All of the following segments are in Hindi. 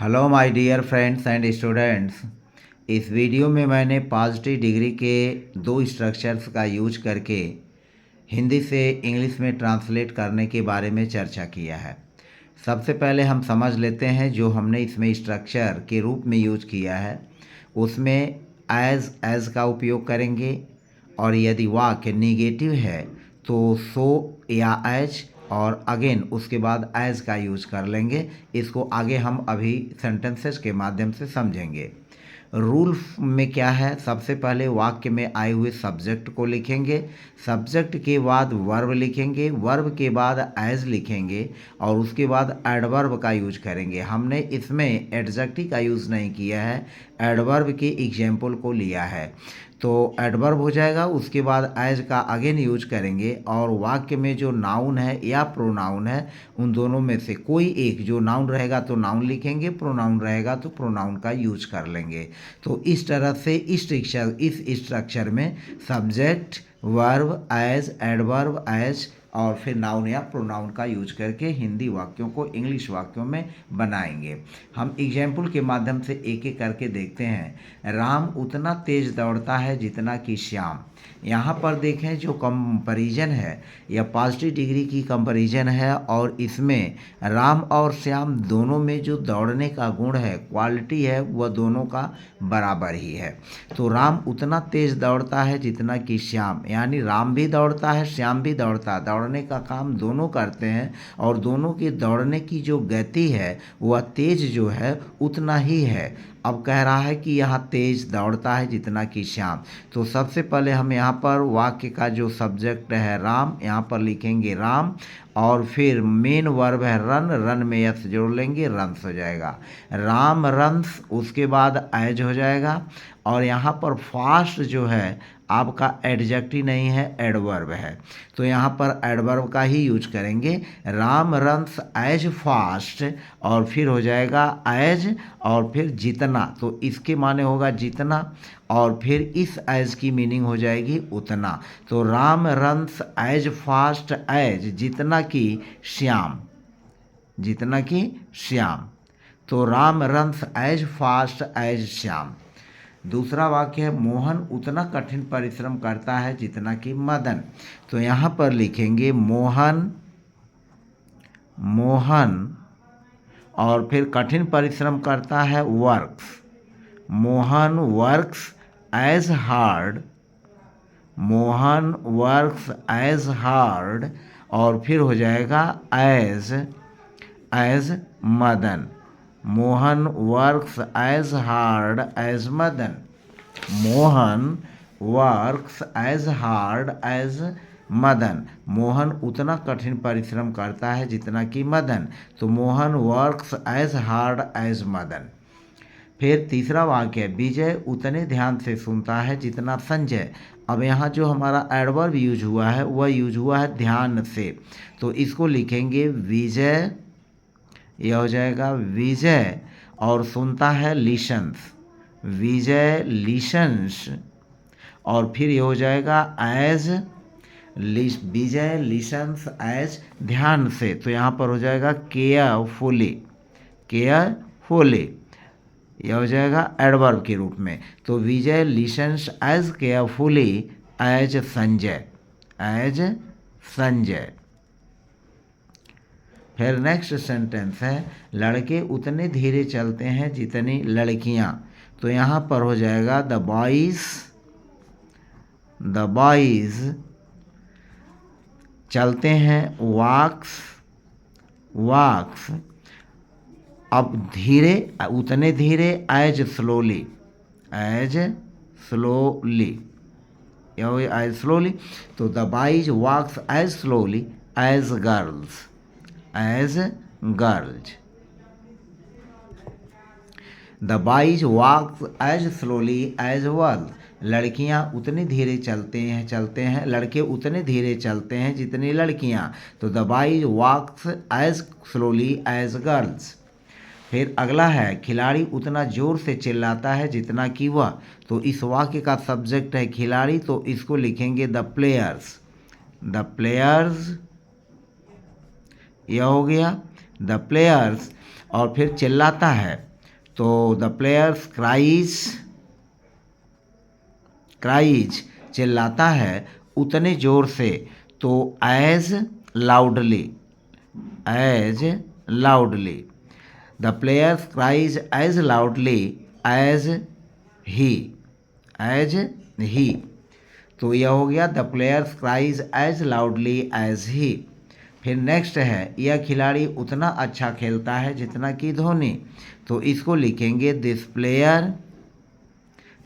Hello my dear friends and students. इस वीडियो में मैंने पॉजिटिव डिग्री के दो स्ट्रक्चर्स का यूज करके हिंदी से इंग्लिश में ट्रांसलेट करने के बारे में चर्चा किया है। सबसे पहले हम समझ लेते हैं जो हमने इसमें स्ट्रक्चर के रूप में यूज किया है उसमें एज का उपयोग करेंगे, और यदि वाक्य निगेटिव है तो सो या एज, और अगेन उसके बाद एज का यूज कर लेंगे। इसको आगे हम अभी सेंटेंसेस के माध्यम से समझेंगे। रूल में क्या है, सबसे पहले वाक्य में आए हुए सब्जेक्ट को लिखेंगे, सब्जेक्ट के बाद वर्ब लिखेंगे, वर्ब के बाद एज लिखेंगे, और उसके बाद एडवर्ब का यूज करेंगे। हमने इसमें एडजेक्टिव का यूज़ नहीं किया है, एडवर्ब के एग्जाम्पल को लिया है। तो एडवर्ब हो जाएगा, उसके बाद एज का अगेन यूज करेंगे, और वाक्य में जो नाउन है या प्रोनाउन है उन दोनों में से कोई एक, जो नाउन रहेगा तो नाउन लिखेंगे, प्रोनाउन रहेगा तो प्रोनाउन का यूज कर लेंगे। तो इस तरह से इस स्ट्रक्चर में subject, verb, as, adverb, as और फिर नाउन या प्रोनाउन का यूज करके हिंदी वाक्यों को इंग्लिश वाक्यों में बनाएंगे। हम एग्जाम्पल के माध्यम से एक एक करके देखते हैं। राम उतना तेज दौड़ता है जितना कि श्याम। यहाँ पर देखें जो कंपैरिजन है या पॉजिटिव डिग्री की कंपैरिजन है, और इसमें राम और श्याम दोनों में जो दौड़ने का गुण है, क्वालिटी है, वह दोनों का बराबर ही है। तो राम उतना तेज दौड़ता है जितना कि श्याम, यानी राम भी दौड़ता है, श्याम भी दौड़ता है, दौड़ने का काम दोनों करते हैं, और दोनों के दौड़ने की जो गति है वह तेज जो है उतना ही है। अब कह रहा है कि यहाँ तेज दौड़ता है जितना कि श्याम। तो सबसे पहले हम यहाँ पर वाक्य का जो सब्जेक्ट है राम, यहाँ पर लिखेंगे राम, और फिर मेन वर्ब है रन, रन में यस जोड़ लेंगे, रन्स हो जाएगा। राम रन्स, उसके बाद एज हो जाएगा, और यहाँ पर फास्ट जो है आपका एडजेक्टिव नहीं है, एडवर्ब है, तो यहाँ पर एडवर्ब का ही यूज करेंगे। राम रन्स एज फास्ट, और फिर हो जाएगा एज, और फिर जितना, तो इसके माने होगा जितना, और फिर इस एज की मीनिंग हो जाएगी उतना। तो Ram runs as fast as, जितना कि श्याम, जितना कि श्याम। तो Ram runs as fast as Shyam. दूसरा वाक्य है मोहन उतना कठिन परिश्रम करता है जितना कि मदन। तो यहाँ पर लिखेंगे मोहन, मोहन, और फिर कठिन परिश्रम करता है works, Mohan works as hard, Mohan works as hard, और फिर हो जाएगा as Madan, Mohan works as hard as Madan, Mohan works as hard as Madan. Mohan उतना कठिन परिश्रम करता है जितना कि मदन, तो Mohan works as hard as Madan. फिर तीसरा वाक्य है विजय उतने ध्यान से सुनता है जितना संजय। अब यहाँ जो हमारा एडवर्ब यूज हुआ है वह यूज हुआ है ध्यान से, तो इसको लिखेंगे विजय, यह हो जाएगा विजय, और सुनता है लिशंस, विजय लिशंस, और फिर ये हो जाएगा एज, विजय लिशंस एज ध्यान से, तो यहाँ पर हो जाएगा केयरफुली, केयरफुली, यह हो जाएगा एडवर्ब के रूप में। तो Vijay listens as carefully as Sanjay, as Sanjay. फिर नेक्स्ट सेंटेंस है लड़के उतने धीरे चलते हैं जितनी लड़कियां। तो यहाँ पर हो जाएगा द बॉयज चलते हैं वॉक्स। अब धीरे, उतने धीरे as slowly, as slowly, as slowly. तो the boys walks as slowly as girls, as girls. The boys walks as slowly as girls. लड़कियां उतनी धीरे चलते हैं, लड़के उतने धीरे चलते हैं जितनी लड़कियां। तो the boys walks as slowly as girls. फिर अगला है खिलाड़ी उतना जोर से चिल्लाता है जितना कि वह। तो इस वाक्य का सब्जेक्ट है खिलाड़ी, तो इसको लिखेंगे द प्लेयर्स, द प्लेयर्स, यह हो गया द प्लेयर्स, और फिर चिल्लाता है तो द प्लेयर्स क्राइज चिल्लाता है उतने ज़ोर से, तो as loudly the players cries as loudly as he. तो यह हो गया the players cries as loudly as he. फिर नेक्स्ट है यह खिलाड़ी उतना अच्छा खेलता है जितना कि धोनी। तो इसको लिखेंगे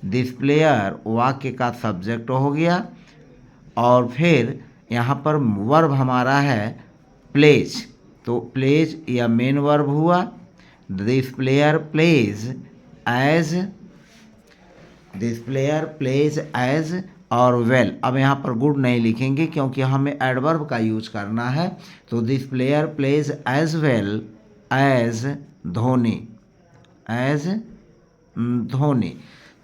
दिस प्लेयर वाक्य का सब्जेक्ट हो गया, और फिर यहाँ पर वर्ब हमारा है प्लेज। तो प्लेज या मेन वर्ब हुआ। दिस प्लेयर प्लेज एज और वेल। अब यहाँ पर गुड नहीं लिखेंगे क्योंकि हमें एडवर्ब का यूज करना है। तो this player plays as well as Dhoni.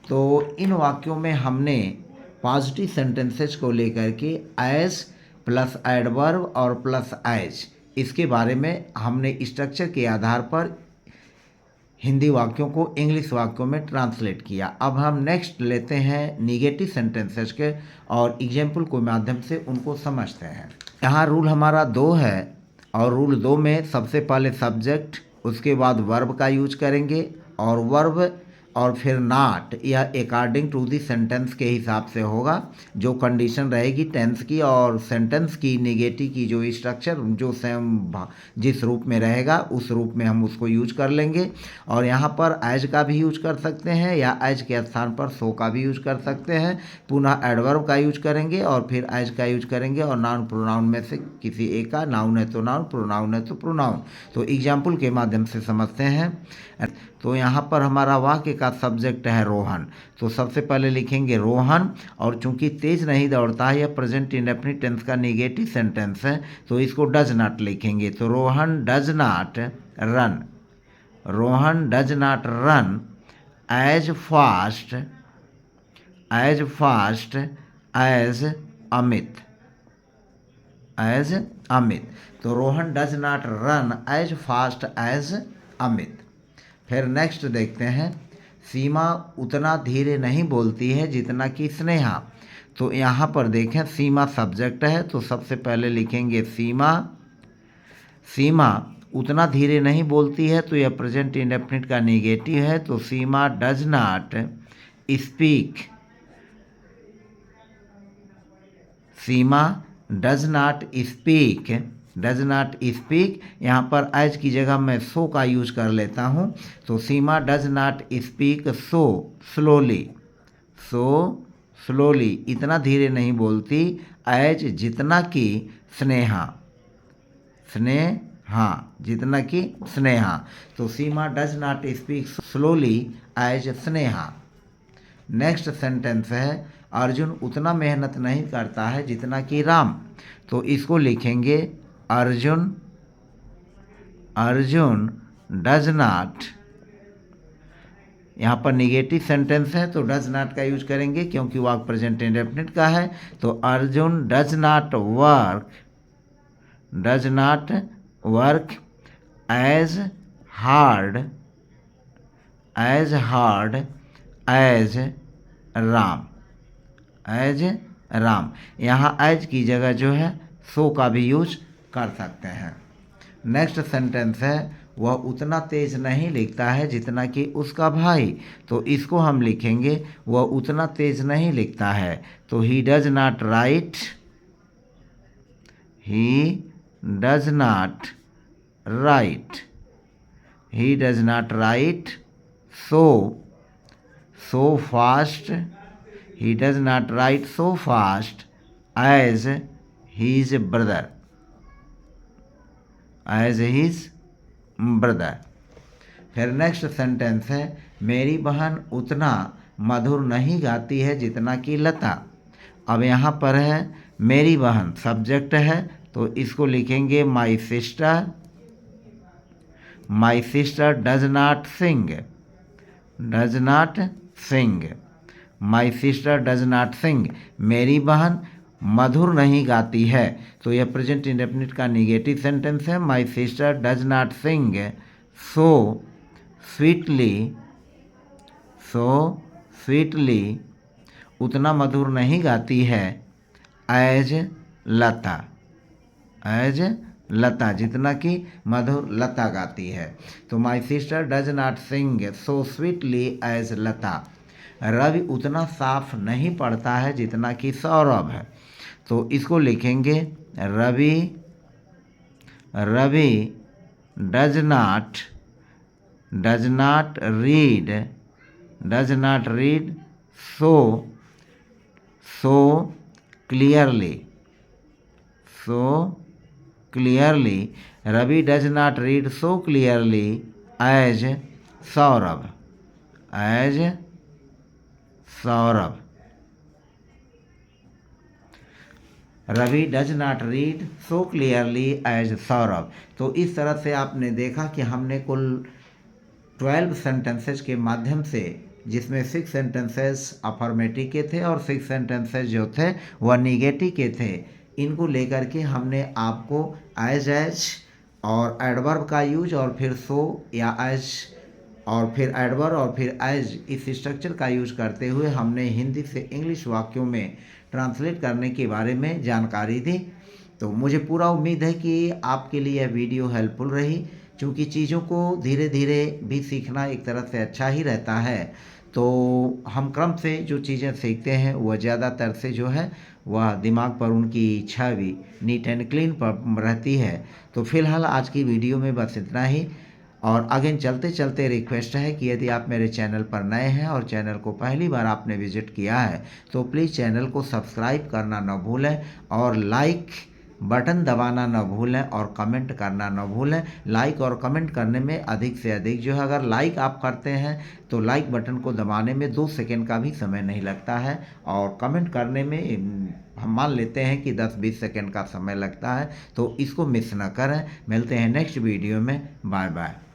तो इन वाक्यों में हमने पॉजिटिव सेंटेंसेस को लेकर के एज प्लस एडवर्ब और प्लस एज, इसके बारे में हमने स्ट्रक्चर के आधार पर हिंदी वाक्यों को इंग्लिश वाक्यों में ट्रांसलेट किया। अब हम नेक्स्ट लेते हैं निगेटिव सेंटेंसेस के और एग्जाम्पल के माध्यम से उनको समझते हैं। यहाँ रूल हमारा 2 है, और रूल 2 में सबसे पहले सब्जेक्ट, उसके बाद वर्ब का यूज करेंगे, और वर्ब और फिर नॉट या अकॉर्डिंग टू दी सेंटेंस के हिसाब से होगा। जो कंडीशन रहेगी टेंस की और सेंटेंस की, नेगेटिव की जो स्ट्रक्चर जो सेम जिस रूप में रहेगा उस रूप में हम उसको यूज कर लेंगे। और यहाँ पर एज का भी यूज कर सकते हैं या एज के स्थान पर सो का भी यूज कर सकते हैं। पुनः एडवर्ब का यूज करेंगे और फिर एज का यूज करेंगे, और नाउन प्रोनाउन में से किसी एक का, नाउन है तो नाउन, प्रोनाउन है तो प्रोनाउन। तो एग्जाम्पल के माध्यम से समझते हैं। तो यहाँ पर हमारा वाक्य का सब्जेक्ट है रोहन। तो सबसे पहले लिखेंगे रोहन, और चूंकि तेज नहीं दौड़ता है, यह प्रेजेंट इंडेफिनिट टेंस का नेगेटिव सेंटेंस है, तो इसको डज नॉट लिखेंगे। तो Rohan does not run as fast as Amit. तो Rohan does not run as fast as Amit. फिर नेक्स्ट देखते हैं, सीमा उतना धीरे नहीं बोलती है जितना कि स्नेहा। तो यहाँ पर देखें सीमा सब्जेक्ट है, तो सबसे पहले लिखेंगे सीमा उतना धीरे नहीं बोलती है, तो यह प्रेजेंट इंडेफिनिट का नेगेटिव है। तो सीमा डज नॉट स्पीक। यहाँ पर एज की जगह मैं सो का यूज कर लेता हूँ। तो Seema does not speak so slowly, इतना धीरे नहीं बोलती एज जितना कि स्नेहा। तो Seema does not speak slowly as Sneha. Next sentence है, अर्जुन उतना मेहनत नहीं करता है जितना कि राम। तो इसको लिखेंगे अर्जुन डज नॉट, यहाँ पर निगेटिव सेंटेंस है तो डज नॉट का यूज करेंगे क्योंकि वाक्य प्रेजेंट इंडेफिनिट का है। तो Arjun does not work as hard as Ram. यहाँ एज की जगह जो है सो का भी यूज कर सकते हैं। नेक्स्ट सेंटेंस है, वह उतना तेज नहीं लिखता है जितना कि उसका भाई। तो इसको हम लिखेंगे वह उतना तेज नहीं लिखता है। तो he does not right so fast as his brother फिर नेक्स्ट सेंटेंस है, मेरी बहन उतना मधुर नहीं गाती है जितना कि लता। अब यहाँ पर है मेरी बहन सब्जेक्ट है, तो इसको लिखेंगे my sister does not sing. मेरी बहन मधुर नहीं गाती है। तो यह प्रेजेंट इंडेफिनिट का नेगेटिव सेंटेंस है। My sister does not sing sweetly, so sweetly उतना मधुर नहीं गाती है एज लता, एज लता जितना कि मधुर लता गाती है। तो my sister does not sing so sweetly as Lata, Ravi उतना साफ नहीं पढ़ता है जितना कि सौरभ है। तो इसको लिखेंगे Ravi, Ravi does not read, does not read so clearly, so clearly, Ravi does not read so clearly as Saurabh, as Saurabh, Ravi does not read so clearly as Saurabh. तो इस तरह से आपने देखा कि हमने कुल 12 सेंटेंसेस के माध्यम से, जिसमें 6 सेंटेंसेस अफर्मेटिव के थे और 6 सेंटेंसेस जो थे वह निगेटिव के थे, इनको लेकर के हमने आपको एज और एडवर्ब का यूज और फिर सो या एज और फिर एडवर्ब और फिर एज, इस स्ट्रक्चर का यूज करते हुए हमने हिंदी से इंग्लिश वाक्यों में ट्रांसलेट करने के बारे में जानकारी दी। तो मुझे पूरा उम्मीद है कि आपके लिए यह वीडियो हेल्पफुल रही, क्योंकि चीज़ों को धीरे धीरे भी सीखना एक तरह से अच्छा ही रहता है। तो हम क्रम से जो चीज़ें सीखते हैं वह ज़्यादातर से जो है वह दिमाग पर उनकी छवि नीट एंड क्लीन पर रहती है। तो फिलहाल आज की वीडियो में बस इतना ही। और अगेन चलते चलते रिक्वेस्ट है कि यदि आप मेरे चैनल पर नए हैं और चैनल को पहली बार आपने विजिट किया है तो प्लीज़ चैनल को सब्सक्राइब करना न भूलें और लाइक बटन दबाना न भूलें और कमेंट करना न भूलें। लाइक और कमेंट करने में अधिक से अधिक जो है, अगर लाइक आप करते हैं तो लाइक बटन को दबाने में 2 सेकंड का भी समय नहीं लगता है, और कमेंट करने में हम मान लेते हैं कि 10-20 सेकंड का समय लगता है। तो इसको मिस न करें। मिलते हैं नेक्स्ट वीडियो में। Bye bye.